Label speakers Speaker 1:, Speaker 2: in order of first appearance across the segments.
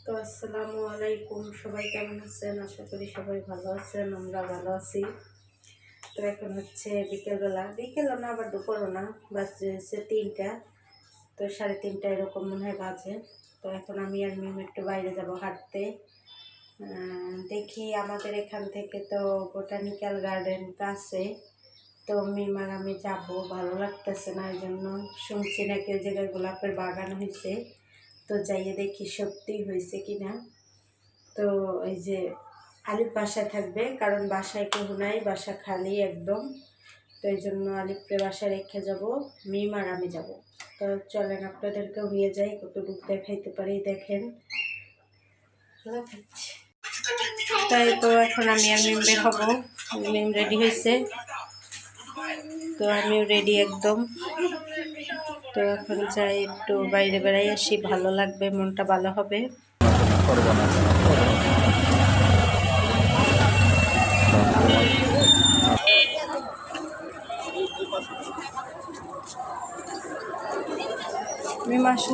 Speaker 1: তো আসসালামু আলাইকুম, সবাই কেমন আছেন? আশা করি সবাই ভালো আছেন, আমরা ভালো আছি। তো এখন হচ্ছে বিকেলবেলা, বিকেলও না আবার দুপুরও না, বাজে হচ্ছে 3টা। তো 3:30 এরকম মনে হয় বাজে। তো এখন আমি আর মিম একটু বাইরে যাব হাঁটতে। দেখি আমাদের এখান থেকে তো বোটানিক্যাল গার্ডেন কাছে, তো মিম আর আমি যাবো, ভালো লাগতেছে না, এই জন্য শুনছি নাকি ওই জায়গায় গোলাপের বাগান হয়েছে। তো যাইয়ে দেখি সত্যি হয়েছে কিনা। তো এই যে আলিফ বাসায় থাকবে, কারণ বাসায় কেউ নাই, বাসা খালি একদম। তো এই জন্য আলিফকে বাসায় রেখে যাব, মিম আর আমি যাব। তো চলেন আপনাদেরকেও নিয়ে যাই, কতটুকু দেখাইতে পারি দেখেন। তাই তো এখন আমি আর মিম বের হবো, মিম রেডি হয়েছে, তো আমিও রেডি একদম। তো এখন যাই একটু বাইরে বেড়াই আসি, ভালো লাগবে, মনটা ভালো হবে। মিম আসো,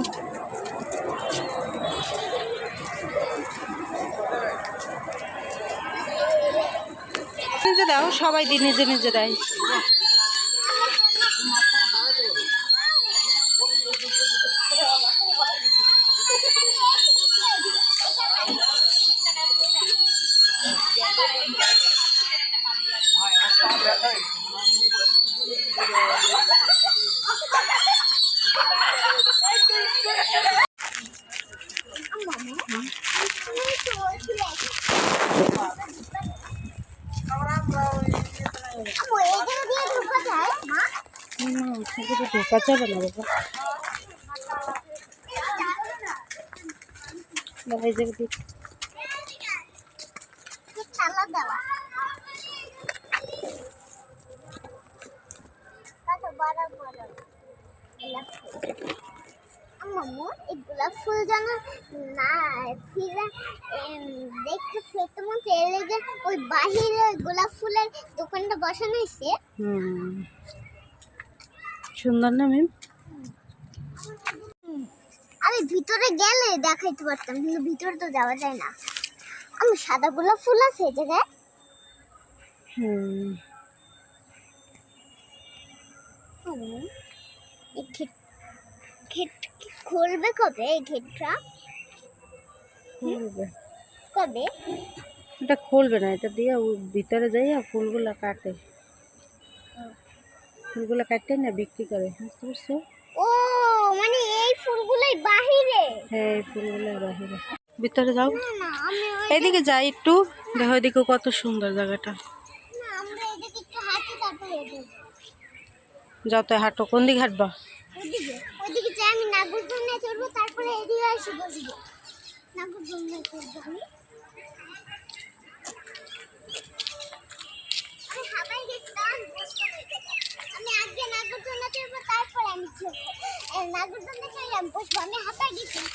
Speaker 1: নিজে দাও, সবাই দিয়ে নিজে নিজে দেয়। ঢোকা যাবে না বাবা, এই জায়গা
Speaker 2: এই গোলাপ ফুল যেন না ফিরে দেখতেছে, তোমার যে ওই বাহিরে গোলাপ ফুলের দোকানটা বসানো হয়েছে।
Speaker 1: সুন্দর না মিম?
Speaker 2: আমি ভিতরে গেলে দেখাইতে পারতাম, কিন্তু ভিতরে তো যাওয়া যায় না। আমি সাদা গোলাপ ফুল আছে এই জায়গায়। খুলবে কবে এই গেটটা? কবে?
Speaker 1: এটা খুলবে না, এটা দিয়ে ভিতরে যাইয়া ফুলগুলা কাটে, ফুলগুলা কাটে না বিক্রি করে, বুঝতে পারছো?
Speaker 2: ও মানে এই ফুলগুলাই বাহিরে?
Speaker 1: হ্যাঁ, এই ফুলগুলাই বাহিরে। ভিতরে যাও,
Speaker 2: না আমি
Speaker 1: এদিকে যাই একটু, দেখো এদিকে কত সুন্দর জায়গাটা।
Speaker 2: না আমরা এদিকে একটু হাঁটি, তারপরে এদিকে
Speaker 1: যত হাঁটো। কোন দিকে হাঁটবা?
Speaker 2: ওইদিকে যাই, আমি নাগরদোলনায় চড়বো, তারপরে এদিকে এসে বসবো। নাগরদোলনায় চড়বো আমি হাবাই গেছিলাম, বসবো না জায়গায়। আমি আগে নাগরদোলনা চড়বো, তারপরে আমি চড়বো। নাগরদোলনা চড়লে আমি বসবো, আমি হাবাই গেছিলাম।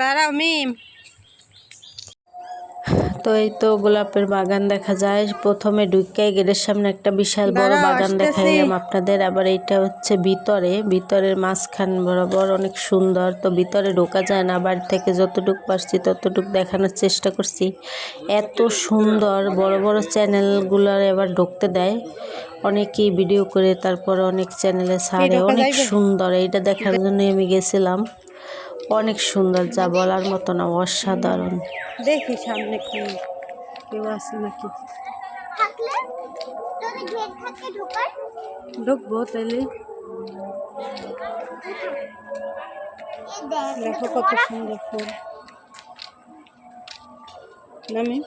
Speaker 1: দাঁড়াও মিম। তো এই তো গোলাপের বাগান দেখা যায়, প্রথমে ঢুকাই গেটের সামনে একটা বিশাল বড় বাগান দেখাইলাম আপনাদের। আবার এইটা হচ্ছে ভিতরের মাঝখান বরাবর অনেক সুন্দর। তো ভিতরে ঢোকা যায় না, বাড়ি থেকে যতটুকু পারছি ততটুকু দেখানোর চেষ্টা করছি। এত সুন্দর, বড় বড় চ্যানেলগুলোর এবার ঢুকতে দেয়, অনেকেই ভিডিও করে, তারপরে অনেক চ্যানেলে ছাড়ে, অনেক সুন্দর। এইটা দেখার জন্যই আমি গেছিলাম, অনেক সুন্দর, যা বলার মতো না, অসাধারণ। দেখি সামনে কি কেউ আছে নাকি,
Speaker 2: থাকলে যদি গেট থাকে ঢোকার,
Speaker 1: ঢুকবো তাহলে।
Speaker 2: দেখ
Speaker 1: দেখো কত সুন্দর ফুল। নামি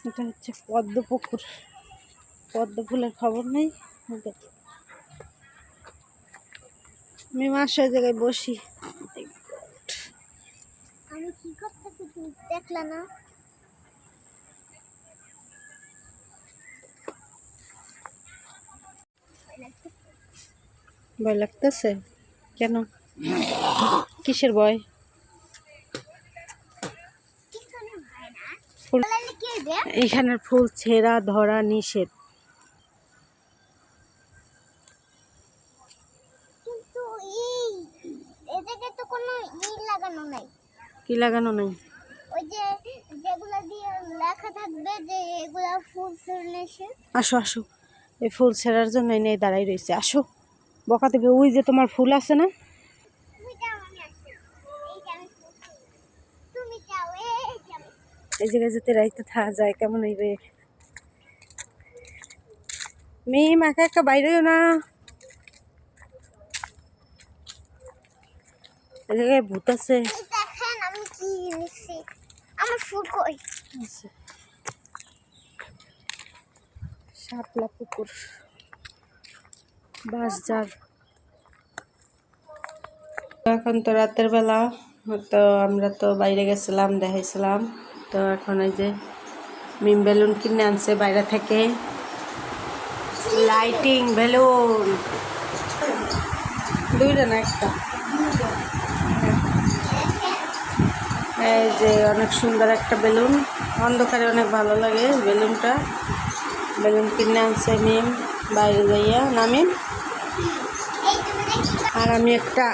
Speaker 1: এটা হচ্ছে পদ্ম পুকুর। পদ্ম ফুলের খবর নেই। আমি মাসের জায়গায় বসি।
Speaker 2: আমি কি করতেছি তুমি দেখলা না?
Speaker 1: ভয় লাগতেছে কেন? কিসের ভয়? ফুল এখানের ফুল ছেঁড়া ধরা নিষেধ।
Speaker 2: কিন্তু এই জায়গায় তো কোনো লাগানো নাই।
Speaker 1: কি লাগানো নাই?
Speaker 2: ওই যে যেগুলা দিয়ে লেখা থাকবে যে এগুলা ফুল ফিরনেছে।
Speaker 1: আসো আসো, এই ফুল ছেঁড়ার জন্য এনে দাঁড়াই রয়েছে। আসো বকা দেবে। ওই যে তোমার ফুল আছে না?
Speaker 2: তুমি যাও আমি আসছি। এই যে আমি তুমি যাও এই যে আমি।
Speaker 1: এই জায়গায় যেতে রাইতে থাকা যায় কেমন হইবে? মিম একা একা বাইরেও না। এই জায়গায় ভূত আছে।
Speaker 2: দেখেন আমি কি নিছি। আমার ফুল কই?
Speaker 1: শাপলা পুকুর, বাঁশঝাড়। এখন তো রাতের বেলা, তো আমরা তো বাইরে গেছিলাম, দেখাইছিলাম। তো এখন এই যে মিম বেলুন কিনে আনছে বাইরে থেকে। লাইটিং বেলুন দুইটা না একটা। এই যে অনেক সুন্দর একটা বেলুন, অন্ধকারে অনেক ভালো লাগে বেলুনটা। বেলুন কিনে আনছে মিম বাইরে যাইয়া। নামিম আর আমি একটা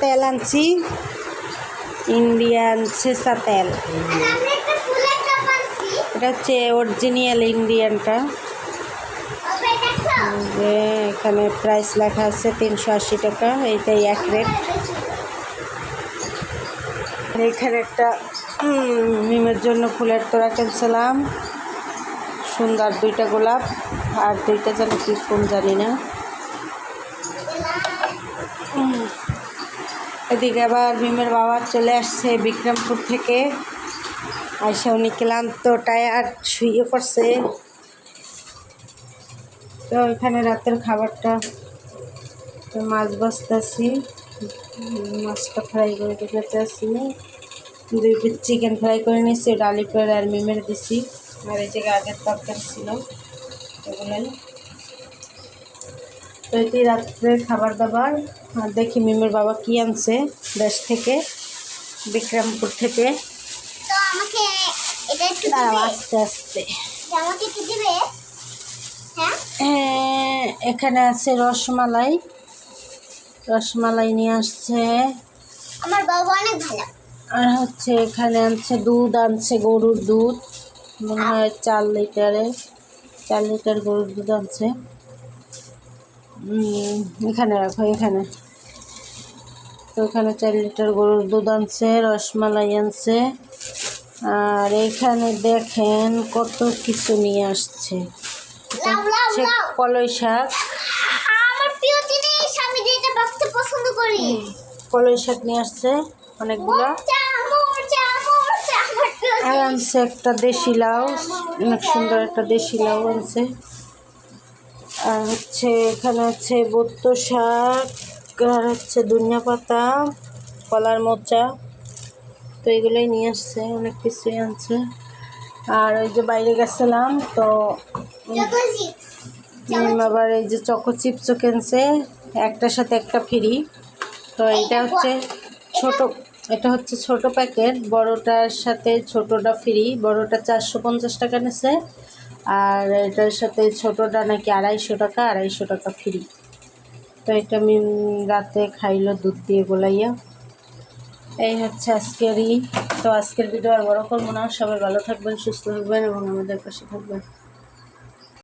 Speaker 1: তেল আনছি, ইন্ডিয়ান সেসা তেল।
Speaker 2: আমি একটা ফুলের টপ আনছি।
Speaker 1: এটা হচ্ছে অরিজিনাল ইন্ডিয়ানটা।
Speaker 2: ওকে দেখো।
Speaker 1: যে এখানে প্রাইস লেখা আছে 380 টাকা, এইটাই এক রেট। এখানে একটা মিমের জন্য ফুলের তোড়া কিনছিলাম, সুন্দর দুইটা গোলাপ আর দুইটা যেন কি ফুল জানি না। এদিকে আবার মিমের বাবা চলে আসছে বিক্রমপুর থেকে। আইসা উনি ক্লান্ত টায়ার শুয়ে পড়ছে। তো এখানে রাতের খাবারটা মাছ ভাজতেছি, মাছটা ফ্রাই করে রেখেছি। 2 পিস চিকেন ফ্রাই করে নিচ্ছি, ডালি করে আর মিমের দিছি। আর এই জায়গায় আগের তরকারি ছিল এগুলাই। তো এটি রাত্রে খাবার দাবার। আর দেখি মিমের বাবা কি আনছে দেশ থেকে, বিক্রমপুর থেকে।
Speaker 2: তো আমাকে এটা একটু
Speaker 1: দাঁড়াও
Speaker 2: দিবে?
Speaker 1: আস্তে আস্তে।
Speaker 2: আমাকে একটু দিবে?
Speaker 1: হ্যাঁ, এখানে আছে রসমালাই। রসমালাই নিয়ে আসছে।
Speaker 2: আমার বাবা অনেক ভালো।
Speaker 1: আর হচ্ছে এখানে আনছে দুধ, আনছে গরুর দুধ, মনে হয় 4 লিটারের। 4 লিটার গরুর দুধ আনছে। এখানে রাখো এখানে। তো এখানে 4 লিটার গরুর দুধ আনছে, রসমালাই আনছে। আর এখানে দেখেন কত কিছু নিয়ে আসছে। এটা হচ্ছে কলই শাক।
Speaker 2: আমার প্রিয় জিনিস, আমি যেটা বাঁচতে পছন্দ করি।
Speaker 1: কলই শাক নিয়ে আসছে অনেকগুলো। আর আনছে একটা দেশি লাউ, অনেক সুন্দর একটা দেশি লাউ আনছে। আর হচ্ছে এখানে হচ্ছে বত্ত শাক, আর হচ্ছে ধনিয়া পাতা, কলার মোচা। তো এগুলোই নিয়ে আসছে, অনেক কিছুই আনছে। আর ওই যে বাইরে গেছিলাম তো আবার এই যে চকো চিপসও কিনছে, একটার সাথে একটা ফ্রি। তো এটা হচ্ছে ছোট, এটা হচ্ছে ছোট প্যাকেট, বড়টার সাথে ছোটটা ফ্রি। বড়টা 450 টাকা নিছে, আর এটার সাথে ছোটটা নাকি 250 টাকা, 250 টাকা ফ্রি। তো এটা আমি রাতে খাইলো দুধ দিয়ে গোলাইয়া। এই হচ্ছে আজকেরই। তো আজকের ভিডিও আর বড় করবো না। সবাই ভালো থাকবেন, সুস্থ থাকবেন এবং আমাদের পাশে থাকবেন।